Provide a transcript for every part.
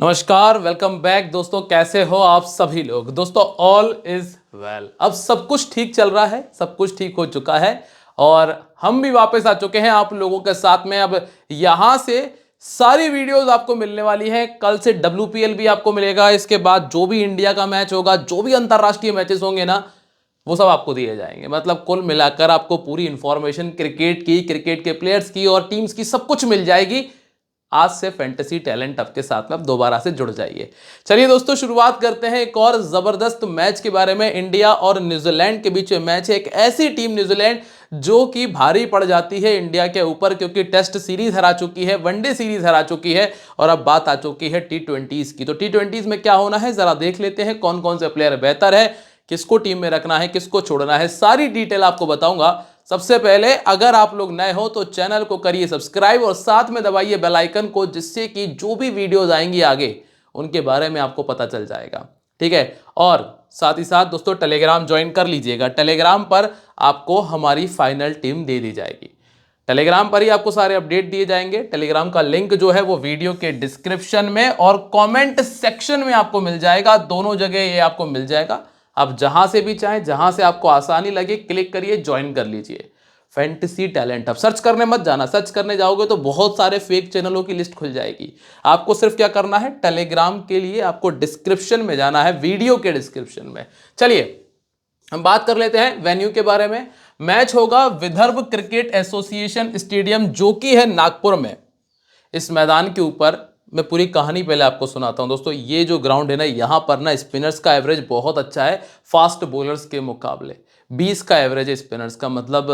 नमस्कार, welcome back दोस्तों। कैसे हो आप सभी लोग? दोस्तों ऑल इज वेल। अब सब कुछ ठीक चल रहा है, सब कुछ ठीक हो चुका है और हम भी वापस आ चुके हैं आप लोगों के साथ में। अब यहां से सारी वीडियोस आपको मिलने वाली है। कल से WPL भी आपको मिलेगा। इसके बाद जो भी इंडिया का मैच होगा, जो भी अंतरराष्ट्रीय मैचेस होंगे ना, वो सब आपको दिए जाएंगे। मतलब कुल मिलाकर आपको पूरी इंफॉर्मेशन क्रिकेट की, क्रिकेट के प्लेयर्स की और टीम्स की सब कुछ मिल जाएगी। आज से फैंटेसी टैलेंट अप के साथ में आप दोबारा से जुड़ जाइए। चलिए दोस्तों, शुरुआत करते हैं एक और जबरदस्त मैच के बारे में। इंडिया और न्यूजीलैंड के बीच में मैच है। एक ऐसी टीम न्यूजीलैंड जो कि भारी पड़ जाती है इंडिया के ऊपर, क्योंकि टेस्ट सीरीज हरा चुकी है, वनडे सीरीज हरा चुकी है और अब बात आ चुकी है T20s की। तो T20s में क्या होना है जरा देख लेते हैं। कौन कौन से प्लेयर बेहतर है, किसको टीम में रखना है, किसको छोड़ना है, सारी डिटेल आपको बताऊंगा। सबसे पहले अगर आप लोग नए हो तो चैनल को करिए सब्सक्राइब और साथ में दबाइए बेल आइकन को, जिससे कि जो भी वीडियोस आएंगी आगे उनके बारे में आपको पता चल जाएगा। ठीक है। और साथ ही साथ दोस्तों टेलीग्राम ज्वाइन कर लीजिएगा। टेलीग्राम पर आपको हमारी फाइनल टीम दे दी जाएगी। टेलीग्राम पर ही आपको सारे अपडेट दिए जाएंगे। टेलीग्राम का लिंक जो है वो वीडियो के डिस्क्रिप्शन में और कमेंट सेक्शन में आपको मिल जाएगा। दोनों जगह ये आपको मिल जाएगा। आप जहां से भी चाहें, जहां से आपको आसानी लगे, क्लिक करिए, ज्वाइन कर लीजिए। Fantasy talent. अब सर्च करने मत जाना। सर्च करने जाओगे तो बहुत सारे फेक चैनलों की लिस्ट खुल जाएगी। आपको सिर्फ क्या करना है, टेलीग्राम के लिए आपको डिस्क्रिप्शन में जाना है, वीडियो के डिस्क्रिप्शन में। चलिए हम बात कर लेते हैं वेन्यू के बारे में। मैच होगा विदर्भ क्रिकेट एसोसिएशन स्टेडियम, जो कि है नागपुर में। इस मैदान के ऊपर मैं पूरी कहानी पहले आपको सुनाता हूं दोस्तों। ये जो ग्राउंड है ना, यहां पर ना स्पिनर्स का एवरेज बहुत अच्छा है फास्ट बॉलर्स के मुकाबले। 20 का एवरेज है स्पिनर्स का। मतलब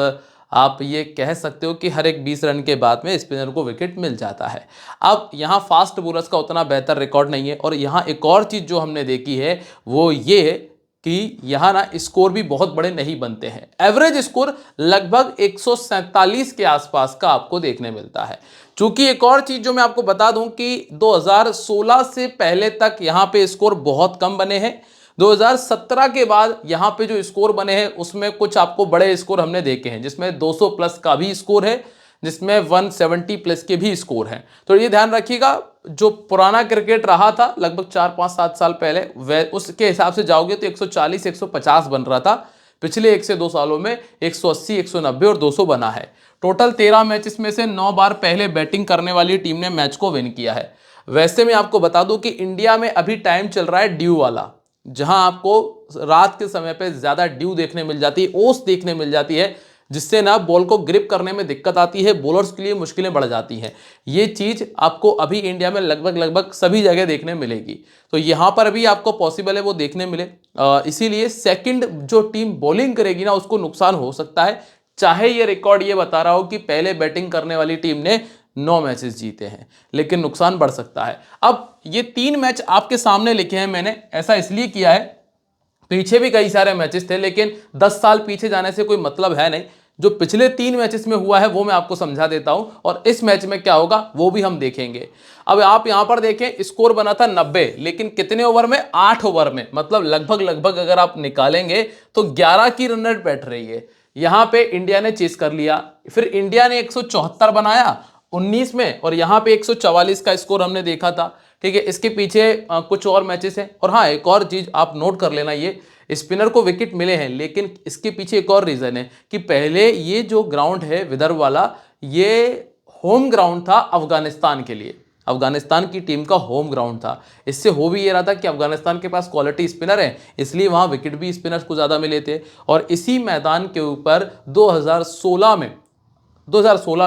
आप ये कह सकते हो कि हर एक 20 रन के बाद में स्पिनर को विकेट मिल जाता है। अब यहाँ फास्ट बॉलर्स का उतना बेहतर रिकॉर्ड नहीं है। और यहाँ एक और चीज़ जो हमने देखी है वो ये कि यहाँ ना स्कोर भी बहुत बड़े नहीं बनते हैं। एवरेज स्कोर लगभग 147 के आसपास का आपको देखने मिलता है। चूंकि एक और चीज जो मैं आपको बता दूं कि 2016 से पहले तक यहाँ पे स्कोर बहुत कम बने हैं। 2017 के बाद यहाँ पे जो स्कोर बने हैं उसमें कुछ आपको बड़े स्कोर हमने देखे हैं, जिसमें 200 प्लस का भी स्कोर है, जिसमें 170 प्लस के भी स्कोर हैं। तो ये ध्यान रखिएगा, जो पुराना क्रिकेट रहा था लगभग 4-5-7 साल पहले, वह उसके हिसाब से जाओगे तो 140-150 बन रहा था। पिछले 1 से 2 सालों में 180, 190 और 200 बना है। टोटल 13 मैचेस में से 9 बार पहले बैटिंग करने वाली टीम ने मैच को विन किया है। वैसे मैं आपको बता दूं कि इंडिया में अभी टाइम चल रहा है ड्यू वाला, जहां आपको रात के समय पे ज्यादा ड्यू देखने मिल जाती है, ओस देखने मिल जाती है, जिससे ना बॉल को ग्रिप करने में दिक्कत आती है, बॉलर्स के लिए मुश्किलें बढ़ जाती हैं। ये चीज आपको अभी इंडिया में लगभग लगभग सभी जगह देखने मिलेगी। तो यहां पर भी आपको पॉसिबल है वो देखने मिले। इसीलिए सेकंड जो टीम बॉलिंग करेगी ना, उसको नुकसान हो सकता है। चाहे ये रिकॉर्ड ये बता रहा हो कि पहले बैटिंग करने वाली टीम ने 9 मैचेस जीते हैं, लेकिन नुकसान बढ़ सकता है। अब ये 3 मैच आपके सामने लिखे हैं मैंने, ऐसा इसलिए किया है, पीछे भी कई सारे मैचेस थे, लेकिन 10 साल पीछे जाने से कोई मतलब है नहीं। जो पिछले 3 मैचेस में हुआ है वो मैं आपको समझा देता हूं, और इस मैच में क्या होगा वो भी हम देखेंगे। अब आप यहां पर देखें, स्कोर बना था 90, लेकिन कितने ओवर में? 8 ओवर में। मतलब लगभग लगभग अगर आप निकालेंगे तो 11 की रन रेट बैठ रही है। यहां पे इंडिया ने चेस कर लिया, फिर इंडिया ने 174 बनाया 19 में, और यहां पे 144 का स्कोर हमने देखा था। ठीक है, इसके पीछे कुछ और मैचेस हैं। और हाँ, एक और चीज आप नोट कर लेना, ये स्पिनर को विकेट मिले हैं, लेकिन इसके पीछे एक और रीजन है कि पहले ये जो ग्राउंड है विदर्भ वाला, ये होम ग्राउंड था अफगानिस्तान के लिए। अफगानिस्तान की टीम का होम ग्राउंड था। इससे हो भी ये रहा था कि अफगानिस्तान के पास क्वालिटी स्पिनर है, इसलिए वहां विकेट भी स्पिनर्स को ज्यादा मिले थे। और इसी मैदान के ऊपर 2016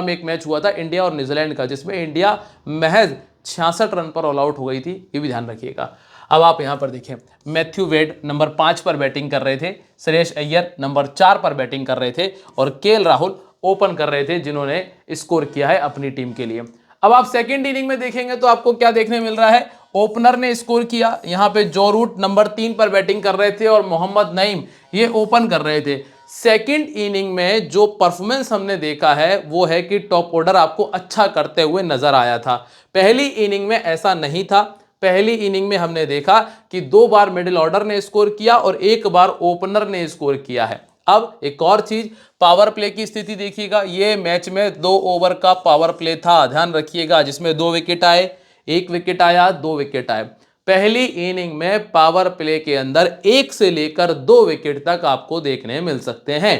में एक मैच हुआ था इंडिया और न्यूजीलैंड का, जिसमें इंडिया महज 66 रन पर ऑल आउट हो गई थी। ये भी ध्यान रखिएगा। अब आप यहां पर देखें, मैथ्यू वेड नंबर 5 पर बैटिंग कर रहे थे, श्रेयस अय्यर नंबर 4 पर बैटिंग कर रहे थे, और केएल राहुल ओपन कर रहे थे, जिन्होंने स्कोर किया है अपनी टीम के लिए। अब आप सेकेंड इनिंग में देखेंगे तो आपको क्या देखने मिल रहा है? ओपनर ने स्कोर किया। यहां पे जो रूट नंबर 3 पर बैटिंग कर रहे थे, और मोहम्मद नईम ये ओपन कर रहे थे। सेकंड इनिंग में जो परफॉर्मेंस हमने देखा है वो है कि टॉप ऑर्डर आपको अच्छा करते हुए नजर आया था। पहली इनिंग में ऐसा नहीं था। पहली इनिंग में हमने देखा कि 2 बार मिडिल ऑर्डर ने स्कोर किया और 1 बार ओपनर ने स्कोर किया है। अब एक और चीज, पावर प्ले की स्थिति देखिएगा। ये मैच में 2 ओवर का पावर प्ले था, ध्यान रखिएगा, जिसमें 2 विकेट आए। 1 विकेट आया, 2 विकेट आए। पहली इनिंग में पावर प्ले के अंदर 1 से लेकर 2 विकेट तक आपको देखने मिल सकते हैं।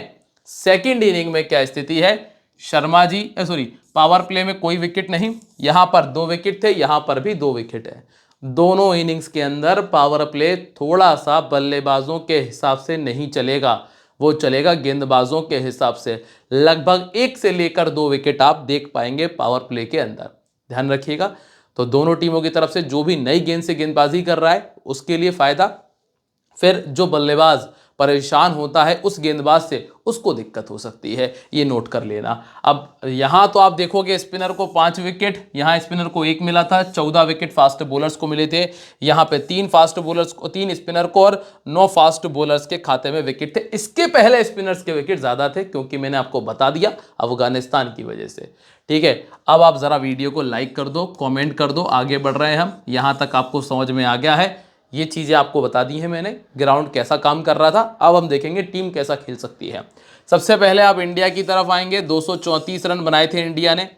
सेकंड इनिंग में क्या स्थिति है, शर्मा जी पावर प्ले में कोई विकेट नहीं, यहां पर 2 विकेट थे, यहां पर भी 2 विकेट है। दोनों इनिंग्स के अंदर पावर प्ले थोड़ा सा बल्लेबाजों के हिसाब से नहीं चलेगा, वो चलेगा गेंदबाजों के हिसाब से। लगभग 1 से लेकर 2 विकेट आप देख पाएंगे पावर प्ले के अंदर, ध्यान रखिएगा। तो दोनों टीमों की तरफ से जो भी नई गेंद से गेंदबाजी कर रहा है उसके लिए फायदा, फिर जो बल्लेबाज परेशान होता है उस गेंदबाज से उसको दिक्कत हो सकती है, ये नोट कर लेना। अब यहां तो आप देखोगे स्पिनर को 5 विकेट, यहां स्पिनर को 1 मिला था, 14 विकेट फास्ट बॉलर्स को मिले थे। यहां पे 3 फास्ट बॉलर्स को, 3 स्पिनर को और 9 फास्ट बॉलर्स के खाते में विकेट थे। इसके पहले स्पिनर्स के विकेट ज्यादा थे, क्योंकि मैंने आपको बता दिया अफगानिस्तान की वजह से। ठीक है, अब आप जरा वीडियो को लाइक कर दो, कॉमेंट कर दो, आगे बढ़ रहे हैं हम। यहां तक आपको समझ में आ गया है, ये चीज़ें आपको बता दी हैं मैंने, ग्राउंड कैसा काम कर रहा था। अब हम देखेंगे टीम कैसा खेल सकती है। सबसे पहले आप इंडिया की तरफ आएंगे। 234 रन बनाए थे इंडिया ने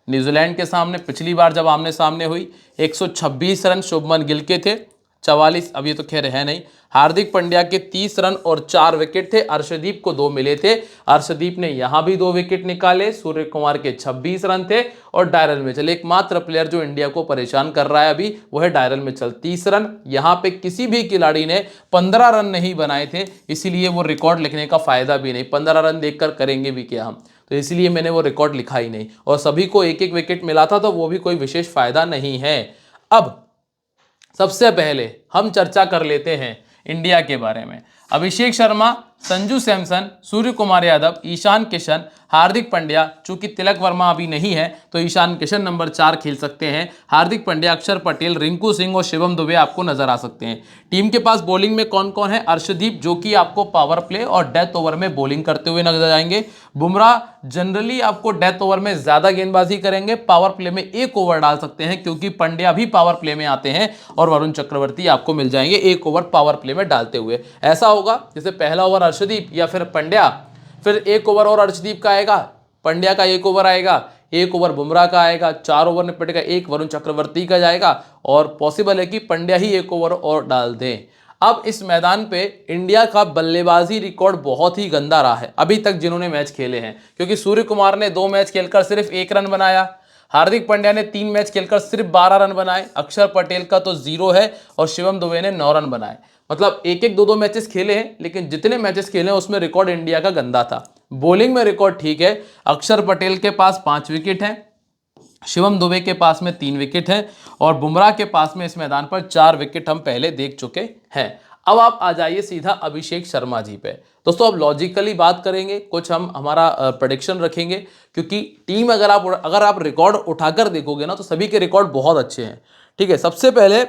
न्यूजीलैंड के सामने, पिछली बार जब आमने सामने हुई। 126 रन शुभमन गिल के थे, 44, अब ये तो खैर है नहीं। हार्दिक पांड्या के 30 रन और 4 विकेट थे, अर्शदीप को 2 मिले थे, अर्शदीप ने यहां भी 2 विकेट निकाले। सूर्य कुमार के 26 रन थे और डायरन मिचेल, एकमात्र प्लेयर जो इंडिया को परेशान कर रहा है अभी वो है डायरन मिचेल, 30 रन। यहां पे किसी भी खिलाड़ी ने 15 रन नहीं बनाए थे, इसीलिए वो रिकॉर्ड लिखने का फायदा भी नहीं, 15 रन देखकर करेंगे भी क्या हम, तो इसलिए मैंने वो रिकॉर्ड लिखा ही नहीं। और सभी को 1-1 विकेट मिला था, तो वो भी कोई विशेष फायदा नहीं है। अब सबसे पहले हम चर्चा कर लेते हैं इंडिया के बारे में। अभिषेक शर्मा, संजू सैमसन, सूर्य कुमार यादव, ईशान किशन, हार्दिक पांड्या। चूंकि तिलक वर्मा अभी नहीं है तो ईशान किशन नंबर 4 खेल सकते हैं। हार्दिक पांड्या, अक्षर पटेल, रिंकू सिंह और शिवम दुबे आपको नजर आ सकते हैं। टीम के पास बॉलिंग में कौन कौन है, अर्शदीप जो कि आपको पावर प्ले और डेथ ओवर में बॉलिंग करते हुए नजर आएंगे। बुमराह जनरली आपको डेथ ओवर में ज्यादा गेंदबाजी करेंगे, पावर प्ले में 1 ओवर डाल सकते हैं, क्योंकि पांड्या भी पावर प्ले में आते हैं। और वरुण चक्रवर्ती आपको मिल जाएंगे 1 ओवर पावर प्ले में डालते हुए। ऐसा होगा जैसे पहला ओवर अर्शदीप या फिर पांड्या, फिर 1 ओवर और अर्शदीप का आएगा, पांड्या का 1 ओवर आएगा, 1 ओवर बुमराह का आएगा, 4 ओवर निपटेगा, 1 वरुण चक्रवर्ती का जाएगा, और पॉसिबल है कि पांड्या ही 1 ओवर और डाल दें। अब इस मैदान पे इंडिया का बल्लेबाजी रिकॉर्ड बहुत ही गंदा रहा है अभी तक जिन्होंने मैच खेले हैं, क्योंकि सूर्य कुमार ने 2 मैच खेलकर सिर्फ 1 रन बनाया, हार्दिक पांड्या ने 3 मैच खेलकर सिर्फ 12 रन बनाए, अक्षर पटेल का तो 0 है और शिवम दुबे ने 9 रन बनाए। मतलब 1-1, 2-2 मैचेस खेले हैं, लेकिन जितने मैचेस खेले हैं उसमें रिकॉर्ड इंडिया का गंदा था। बॉलिंग में रिकॉर्ड ठीक है, अक्षर पटेल के पास 5 विकेट हैं, शिवम दुबे के पास में 3 विकेट हैं और बुमराह के पास में इस मैदान पर 4 विकेट हम पहले देख चुके हैं। अब आप आ जाइए सीधा अभिषेक शर्मा जी पे। दोस्तों अब लॉजिकली बात करेंगे, कुछ हम हमारा प्रेडिक्शन रखेंगे, क्योंकि टीम अगर आप रिकॉर्ड उठाकर देखोगे ना तो सभी के रिकॉर्ड बहुत अच्छे हैं। ठीक है, सबसे पहले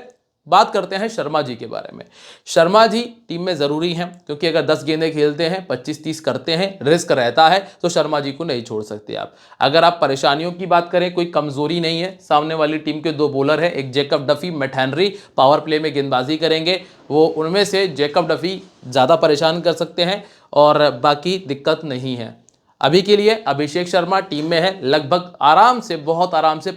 बात करते हैं शर्मा जी के बारे में। शर्मा जी टीम में जरूरी हैं, क्योंकि अगर 10 गेंदें खेलते हैं, 25-30 करते हैं, रिस्क रहता है, तो शर्मा जी को नहीं छोड़ सकते आप। अगर आप परेशानियों की बात करें, कोई कमजोरी नहीं है। सामने वाली टीम के 2 बॉलर हैं, एक Jacob Duffy, Matt Henry, power play में गेंदबाजी करेंगे, वो उनमें से जैकब डफी ज़्यादा परेशान कर सकते हैं और बाकी दिक्कत नहीं है। अभी के लिए अभिषेक शर्मा टीम में है, लगभग आराम से, बहुत आराम से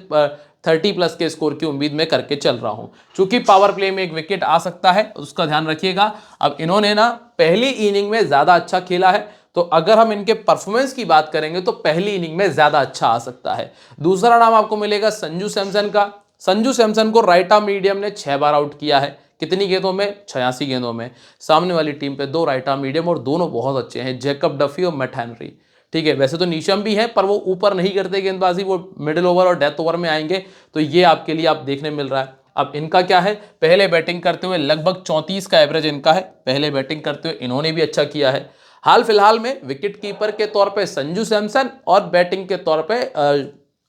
30+ के स्कोर की उम्मीद मैं करके चल रहा हूं। चूंकि पावर प्ले में 1 विकेट आ सकता है, उसका ध्यान रखिएगा। अब इन्होंने ना पहली इनिंग में ज्यादा अच्छा खेला है, तो अगर हम इनके परफॉर्मेंस की बात करेंगे तो पहली इनिंग में ज्यादा अच्छा आ सकता है। दूसरा नाम आपको मिलेगा संजू सैमसन का। संजू सैमसन को राइट आर्म मीडियम ने 6 बार आउट किया है। कितनी गेंदों में? 86 गेंदों में। सामने वाली टीम पे 2 राइट आर्म मीडियम और दोनों बहुत अच्छे हैं, जैकब डफी और मैट हेनरी। ठीक है, वैसे तो नीशम भी है, पर वो ऊपर नहीं करते गेंदबाजी, वो मिडिल ओवर और डेथ ओवर में आएंगे, तो ये आपके लिए आप देखने मिल रहा है। अब इनका क्या है, पहले बैटिंग करते हुए लगभग 34 का एवरेज इनका है, पहले बैटिंग करते हुए इन्होंने भी अच्छा किया है। हाल फिलहाल में विकेट कीपर के तौर पे संजू सैमसन और बैटिंग के तौर पे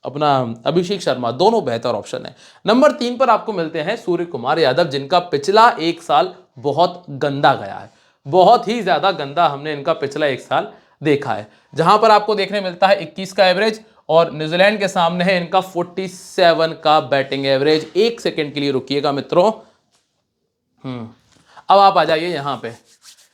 अपना अभिषेक शर्मा, दोनों बेहतर ऑप्शन है। नंबर 3 पर आपको मिलते हैं सूर्य कुमार यादव, जिनका पिछला 1 साल बहुत गंदा गया है, बहुत ही ज्यादा गंदा हमने इनका पिछला 1 साल देखा है, जहां पर आपको देखने मिलता है 21 का एवरेज और न्यूजीलैंड के सामने है इनका 47 का बैटिंग एवरेज। 1 सेकंड के लिए रुकिएगा मित्रों। अब आप आ जाइए यहां पे।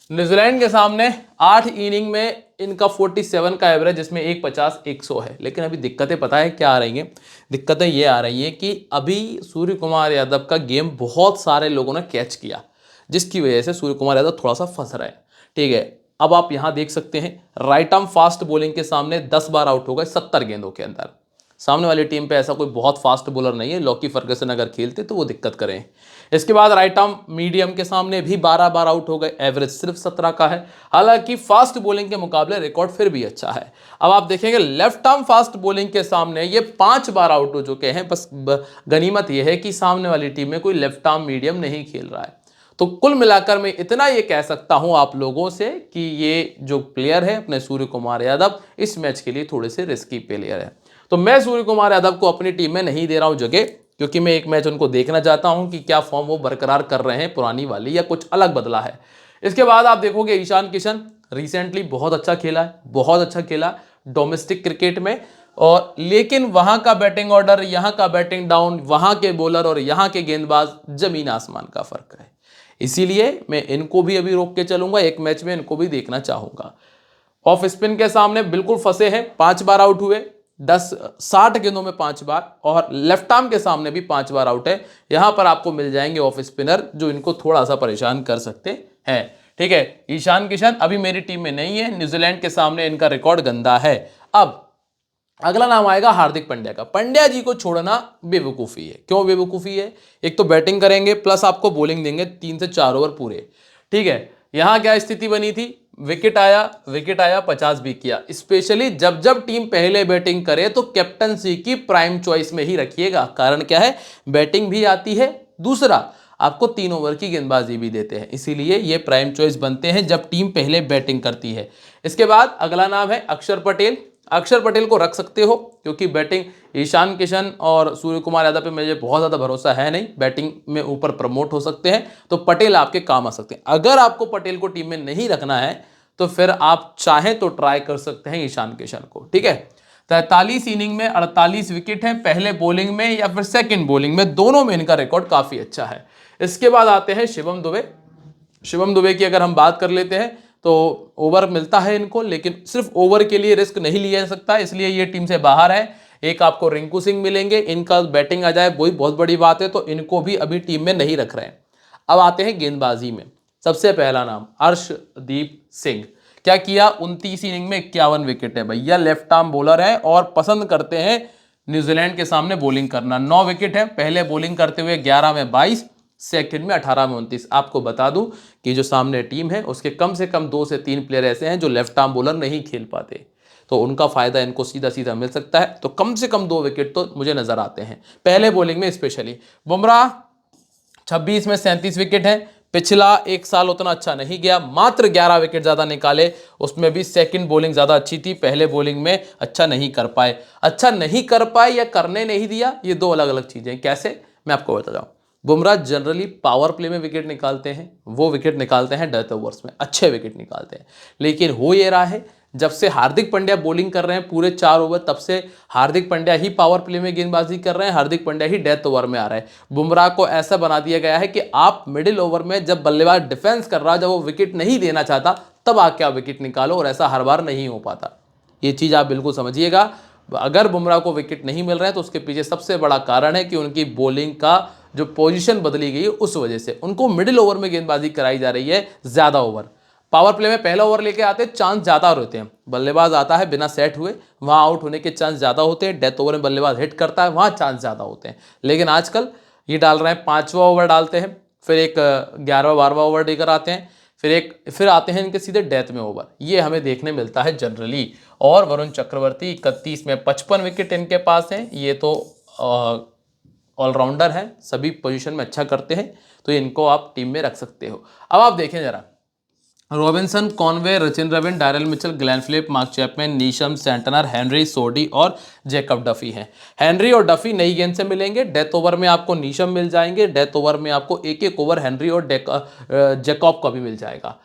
न्यूजीलैंड के सामने 8 इनिंग में इनका 47 का एवरेज, जिसमें 150 100 है। लेकिन अभी दिक्कतें पता है क्या आ रही हैं? दिक्कतें ये आ रही हैं कि अभी सूर्य कुमार यादव का गेम बहुत सारे लोगों ने कैच किया, जिसकी वजह से सूर्य कुमार यादव थोड़ा सा फंस रहा है। ठीक है, अब आप यहां देख सकते हैं राइट आर्म फास्ट बॉलिंग के सामने 10 बार आउट हो गए 70 गेंदों के अंदर। सामने वाली टीम पे ऐसा कोई बहुत फास्ट बॉलर नहीं है, लॉकी फर्गसन अगर खेलते तो वो दिक्कत करें। इसके बाद राइट आर्म मीडियम के सामने भी 12 बार आउट हो गए, एवरेज सिर्फ 17 का है। हालांकि फास्ट बॉलिंग के मुकाबले रिकॉर्ड फिर भी अच्छा है। अब आप देखेंगे लेफ्ट आर्म फास्ट बॉलिंग के सामने ये 5 बार आउट हो चुके हैं। बस गनीमत यह है कि सामने वाली टीम में कोई लेफ्ट आर्म मीडियम नहीं खेल रहा है। तो कुल मिलाकर मैं इतना ये कह सकता हूं आप लोगों से कि ये जो प्लेयर है अपने सूर्य कुमार यादव, इस मैच के लिए थोड़े से रिस्की प्लेयर है। तो मैं सूर्य कुमार यादव को अपनी टीम में नहीं दे रहा हूं जगह, क्योंकि मैं एक मैच उनको देखना चाहता हूं कि क्या फॉर्म वो बरकरार कर रहे हैं पुरानी वाली या कुछ अलग बदला है। इसके बाद आप देखोगे ईशान किशन रिसेंटली बहुत अच्छा खेला है, बहुत अच्छा खेला डोमेस्टिक क्रिकेट में। और लेकिन वहां का बैटिंग ऑर्डर, यहां का बैटिंग डाउन, वहां के बॉलर और यहां के गेंदबाज, जमीन आसमान का फर्क है। इसीलिए मैं इनको भी अभी रोक के चलूंगा, एक मैच में इनको भी देखना चाहूंगा। ऑफ स्पिन के सामने बिल्कुल फंसे हैं, 5 बार आउट हुए 60 गेंदों में 5 बार, और लेफ्ट आर्म के सामने भी 5 बार आउट है। यहां पर आपको मिल जाएंगे ऑफ स्पिनर जो इनको थोड़ा सा परेशान कर सकते हैं। ठीक है, ईशान किशन अभी मेरी टीम में नहीं है, न्यूजीलैंड के सामने इनका रिकॉर्ड गंदा है। अब अगला नाम आएगा हार्दिक पांड्या का। पांड्या जी को छोड़ना बेवकूफ़ी है। क्यों बेवकूफ़ी है? एक तो बैटिंग करेंगे प्लस आपको बॉलिंग देंगे 3 से 4 ओवर पूरे। ठीक है, यहां क्या स्थिति बनी थी? विकेट आया 50 भी किया। स्पेशली जब जब टीम पहले बैटिंग करे तो कैप्टनसी की प्राइम चॉइस में ही रखिएगा। कारण क्या है? बैटिंग भी आती है, दूसरा आपको 3 ओवर की गेंदबाजी भी देते हैं, इसीलिए ये प्राइम चॉइस बनते हैं जब टीम पहले बैटिंग करती है। इसके बाद अगला नाम है अक्षर पटेल। अक्षर पटेल को रख सकते हो क्योंकि बैटिंग ईशान किशन और सूर्य कुमार यादव पे मुझे बहुत ज़्यादा भरोसा है नहीं, बैटिंग में ऊपर प्रमोट हो सकते हैं, तो पटेल आपके काम आ सकते हैं। अगर आपको पटेल को टीम में नहीं रखना है तो फिर आप चाहें तो ट्राई कर सकते हैं ईशान किशन को। ठीक है, 43 इनिंग में 48 विकेट हैं, पहले बॉलिंग में या फिर सेकंड बॉलिंग में, दोनों में इनका रिकॉर्ड काफ़ी अच्छा है। इसके बाद आते हैं शिवम दुबे। शिवम दुबे की अगर हम बात कर लेते हैं तो ओवर मिलता है इनको, लेकिन सिर्फ ओवर के लिए रिस्क नहीं लिया जा सकता, इसलिए ये टीम से बाहर है। एक आपको रिंकू सिंह मिलेंगे, इनका बैटिंग आ जाए वही बहुत बड़ी बात है, तो इनको भी अभी टीम में नहीं रख रहे हैं। अब आते हैं गेंदबाजी में। सबसे पहला नाम अर्शदीप सिंह। क्या किया? 29 इनिंग में 51 विकेट है। भैया लेफ्ट आर्म बॉलर है और पसंद करते हैं न्यूजीलैंड के सामने बॉलिंग करना। 9 विकेट है, पहले बॉलिंग करते हुए 11 में 22, सेकंड में 18 में 29। आपको बता दूं कि जो सामने टीम है उसके कम से कम 2 से 3 प्लेयर ऐसे हैं जो लेफ्ट आर्म बॉलर नहीं खेल पाते, तो उनका फायदा इनको सीधा सीधा मिल सकता है। तो कम से कम 2 विकेट तो मुझे नजर आते हैं पहले बॉलिंग में। स्पेशली बुमराह 26 में 37 विकेट है। पिछला एक साल उतना अच्छा नहीं गया, मात्र 11 विकेट ज्यादा निकाले, उसमें भी सेकंड बॉलिंग ज्यादा अच्छी थी, पहले बॉलिंग में अच्छा नहीं कर पाए। अच्छा नहीं कर पाए या करने नहीं दिया, ये 2 अलग अलग चीजें। कैसे? मैं आपको बता जाऊं। बुमराह जनरली पावर प्ले में विकेट निकालते हैं, वो विकेट निकालते हैं डेथ ओवर्स में, अच्छे विकेट निकालते हैं। लेकिन हो ये रहा है जब से हार्दिक पांड्या बॉलिंग कर रहे हैं पूरे 4 ओवर, तब से हार्दिक पांड्या ही पावर प्ले में गेंदबाजी कर रहे हैं, हार्दिक पांड्या ही डेथ ओवर में आ रहे हैं। बुमराह को ऐसा बना दिया गया है कि आप मिडिल ओवर में जब बल्लेबाज डिफेंस कर रहा, जब वो विकेट नहीं देना चाहता, तब आके आप विकेट निकालो, और ऐसा हर बार नहीं हो पाता। ये चीज़ आप बिल्कुल समझिएगा। अगर बुमराह को विकेट नहीं मिल रहे हैं तो उसके पीछे सबसे बड़ा कारण है कि उनकी बॉलिंग का जो पोजीशन बदली गई है, उस वजह से उनको मिडिल ओवर में गेंदबाजी कराई जा रही है ज़्यादा ओवर। पावर प्ले में पहला ओवर लेके आते हैं, चांस ज़्यादा होते हैं, बल्लेबाज आता है बिना सेट हुए, वहाँ आउट होने के चांस ज़्यादा होते हैं। डेथ ओवर में बल्लेबाज हिट करता है, वहाँ चांस ज़्यादा होते हैं। लेकिन आजकल ये डाल रहे हैं 5वां ओवर डालते हैं, फिर एक 11वां 12वां ओवर लेकर आते हैं, फिर आते हैं इनके सीधे डेथ में ओवर। ये हमें देखने मिलता है जनरली। और वरुण चक्रवर्ती 31 में 55 विकेट इनके पास हैं। ये तो ऑलराउंडर है, सभी पोजीशन में अच्छा करते हैं, तो इनको आप टीम में रख सकते हो। अब आप देखें जरा, Robinson, Conway, Rachin Ravindra, Daryl Mitchell, Glenn Phillip, Mark Chapman, Neesham, Santner, Henry, Sodhi और जैकब डफी हैं। हेनरी और डफी नई गेंद से मिलेंगे। डेथ ओवर में आपको नीशम मिल जाएंगे, डेथ ओवर में आपको एक एक ओवर हेनरी और जैकब का भी मिल जाएगा।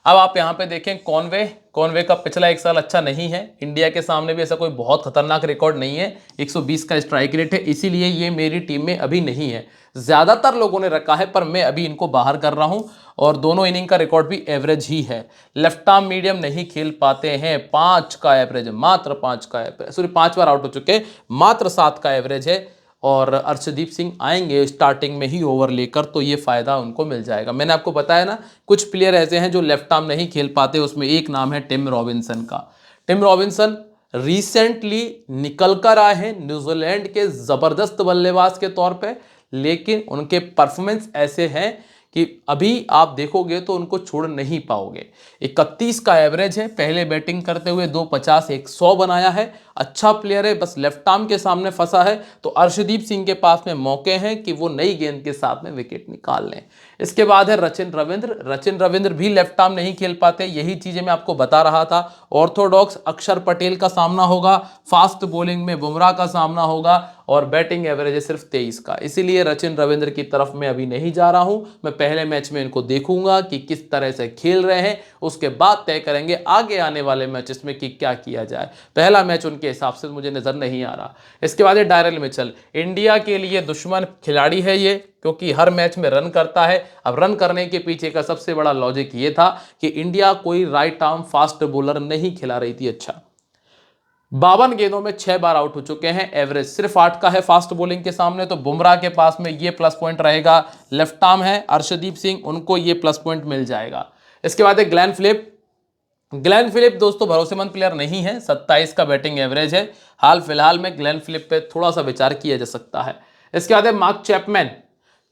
अब आप यहाँ पे देखें कॉनवे का पिछला एक साल अच्छा नहीं है, इंडिया के सामने भी ऐसा कोई बहुत खतरनाक रिकॉर्ड नहीं है, 120 का स्ट्राइक रेट है, इसीलिए ये मेरी टीम में अभी नहीं है। ज़्यादातर लोगों ने रखा है, पर मैं अभी इनको बाहर कर रहा हूं। और दोनों इनिंग का रिकॉर्ड भी एवरेज ही है। लेफ्ट आर्म मीडियम नहीं खेल पाते हैं, 5 का एवरेज है, मात्र 5 का एवरेज, सॉरी 5 बार आउट हो चुके, मात्र 7 का एवरेज है। और अर्शदीप सिंह आएंगे स्टार्टिंग में ही ओवर लेकर, तो ये फायदा उनको मिल जाएगा। मैंने आपको बताया ना, कुछ प्लेयर ऐसे हैं जो लेफ्ट आर्म नहीं खेल पाते, उसमें एक नाम है टिम रॉबिन्सन का। टिम रॉबिन्सन रिसेंटली निकल कर आए हैं न्यूजीलैंड के जबरदस्त बल्लेबाज के तौर पे, लेकिन उनके परफॉर्मेंस ऐसे हैं कि अभी आप देखोगे तो उनको छोड़ नहीं पाओगे। 31 का एवरेज है, पहले बैटिंग करते हुए 250 100 बनाया है, अच्छा प्लेयर है, बस लेफ्ट आर्म के सामने फंसा है। तो अर्शदीप सिंह के पास में मौके हैं कि वो नई गेंद के साथ में विकेट निकाल लें। इसके बाद है रचिन रविंद्र। रचिन रविंद्र भी लेफ्ट आर्म नहीं खेल पाते, यही चीजें मैं आपको बता रहा था। ऑर्थोडॉक्स अक्षर पटेल का सामना होगा, फास्ट बॉलिंग में बुमराह का सामना होगा, और बैटिंग एवरेज है सिर्फ 23 का। इसीलिए रचिन रविंद्र की तरफ मैं अभी नहीं जा रहा हूं। मैं पहले मैच में इनको देखूंगा कि किस तरह से खेल रहे हैं, उसके बाद तय करेंगे आगे आने वाले मैचेस में कि क्या किया जाए। पहला मैच उनके हिसाब से मुझे नजर नहीं आ रहा। इसके बाद है डायरल मिचेल। इंडिया के लिए दुश्मन खिलाड़ी है ये, क्योंकि हर मैच में रन करता है। अब रन करने के पीछे का सबसे बड़ा लॉजिक ये था कि इंडिया कोई राइट आर्म फास्ट बॉलर नहीं खिला रही थी। अच्छा, 52 गेंदों में 6 बार आउट हो चुके हैं, एवरेज सिर्फ 8 का है फास्ट बॉलिंग के सामने। तो बुमराह के पास में ये प्लस पॉइंट रहेगा। लेफ्ट आर्म है अर्शदीप सिंह, उनको ये प्लस पॉइंट मिल जाएगा। इसके बाद है ग्लेन फिलिप। ग्लेन फिलिप दोस्तों भरोसेमंद प्लेयर नहीं है, 27 का बैटिंग एवरेज है। हाल फिलहाल में ग्लेन फिलिप पे थोड़ा सा विचार किया जा सकता है। इसके बाद है मार्क चैपमैन।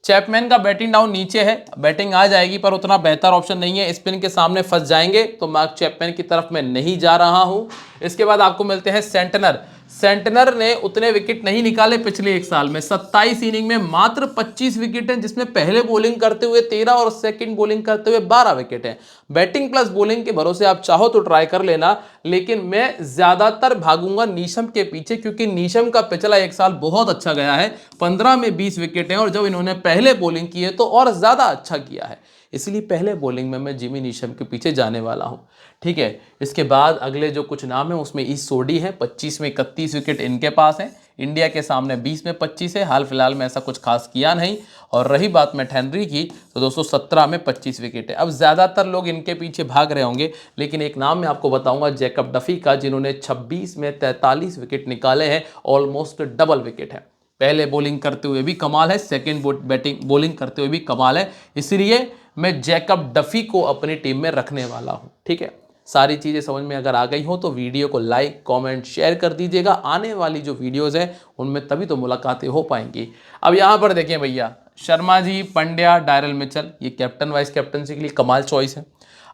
चैपमैन का बैटिंग डाउन नीचे है, बैटिंग आ जाएगी पर उतना बेहतर ऑप्शन नहीं है, स्पिन के सामने फंस जाएंगे, तो मार्क चैपमैन की तरफ मैं नहीं जा रहा हूं। इसके बाद आपको मिलते हैं सेंटनर। सेंटनर ने उतने विकेट नहीं निकाले पिछले एक साल में, 27 इनिंग में मात्र 25 विकेट हैं, जिसमें पहले बॉलिंग करते हुए 13 और सेकंड बॉलिंग करते हुए 12 विकेट हैं। बैटिंग प्लस बॉलिंग के भरोसे आप चाहो तो ट्राई कर लेना, लेकिन मैं ज्यादातर भागूंगा नीशम के पीछे, क्योंकि नीशम का पिछला एक साल बहुत अच्छा गया है, 15 में 20 विकेट हैं, और जब इन्होंने पहले बॉलिंग की है तो और ज्यादा अच्छा किया है। इसलिए पहले बॉलिंग में मैं जिमी नीशम के पीछे जाने वाला हूं। ठीक है, इसके बाद अगले जो कुछ नाम है उसमें ईस्ट सोडी है, 25 में 31 विकेट इनके पास है। इंडिया के सामने 20 में 25 है, हाल फिलहाल में ऐसा कुछ खास किया नहीं। और रही बात मैट हेनरी की, तो दोस्तों 17 में 25 विकेट है। अब ज़्यादातर लोग इनके पीछे भाग रहे होंगे, लेकिन एक नाम मैं आपको बताऊंगा जैकब डफी का, जिन्होंने 26 में 43 विकेट निकाले हैं, ऑलमोस्ट डबल विकेट है। पहले बॉलिंग करते हुए भी कमाल है, सेकेंड बैटिंग बॉलिंग करते हुए भी कमाल है, इसलिए मैं जैकब डफी को अपनी टीम में रखने वाला हूं। ठीक है, सारी चीज़ें समझ में अगर आ गई हो तो वीडियो को लाइक कमेंट शेयर कर दीजिएगा। आने वाली जो वीडियोस है उनमें तभी तो मुलाकातें हो पाएंगी। अब यहाँ पर देखें भैया, शर्मा जी, पंड्या, डायरल मिचेल, ये कैप्टन वाइस कैप्टनसी के लिए कमाल चॉइस है।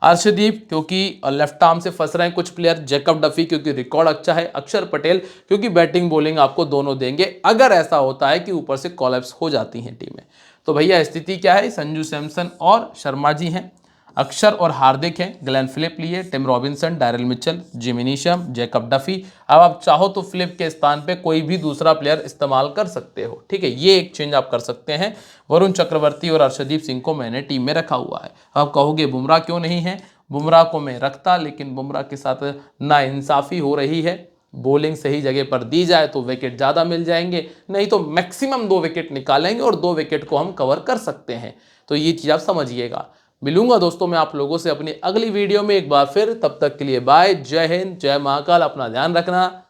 अर्शदीप क्योंकि लेफ्ट आर्म से फंस रहे हैं कुछ प्लेयर, जैकब डफी क्योंकि रिकॉर्ड अच्छा है, अक्षर पटेल क्योंकि बैटिंग बॉलिंग आपको दोनों देंगे अगर ऐसा होता है कि ऊपर से कॉलैप्स हो जाती हैं टीमें। तो भैया स्थिति क्या है, संजू सैमसन और शर्मा जी हैं, अक्षर और हार्दिक हैं, ग्लेन फिलिप लिए, Tim Robinson, Daryl Mitchell, Jimmy Neesham, Jacob Duffy. अब आप चाहो तो फिलिप के स्थान पे कोई भी दूसरा प्लेयर इस्तेमाल कर सकते हो। ठीक है, ये एक चेंज आप कर सकते हैं। वरुण चक्रवर्ती और अर्शदीप सिंह को मैंने टीम में रखा हुआ है। आप कहोगे बुमराह क्यों नहीं है, बुमराह को मैं रखता, लेकिन बुमराह के साथ नाइंसाफ़ी हो रही है। बॉलिंग सही जगह पर दी जाए तो विकेट ज़्यादा मिल जाएंगे, नहीं तो मैक्सिमम 2 विकेट निकालेंगे और 2 विकेट को हम कवर कर सकते हैं। तो ये चीज़ आप समझिएगा। मिलूंगा दोस्तों मैं आप लोगों से अपनी अगली वीडियो में एक बार फिर, तब तक के लिए बाय, जय हिंद, जय महाकाल, अपना ध्यान रखना,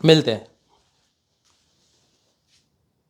मिलते हैं।